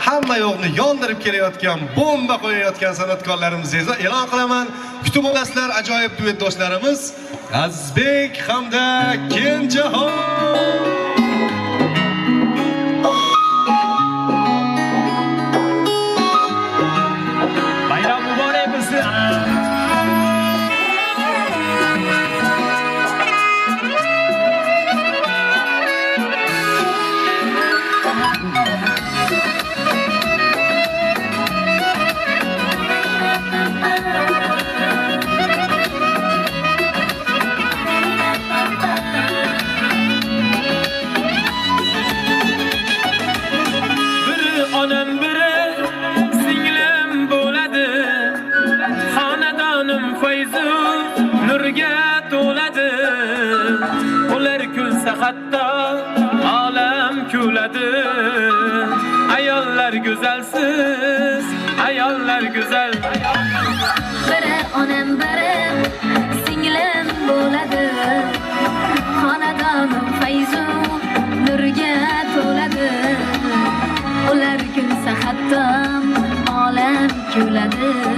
hamma yo'qni yondirib kelayotgan, bomba qo'yayotgan san'atkorlarimizni e'lon qilaman. Kutib olasizlar ajoyib duet do'stlarimiz Azizbek hamda Kenjaxon. Bayram muborak bo'lsin. Onam biri singlim bo'ladi, xonadonim fayzu nurga to'ladi. Ular kulsa hatto olam kuladi. Ayollar go'zalsiz, ayollar go'zal. Biri onam biri singlim bo'ladi, xonadonim fayzu nurga to'ladi. Ular kulsa hatto olam kuladi.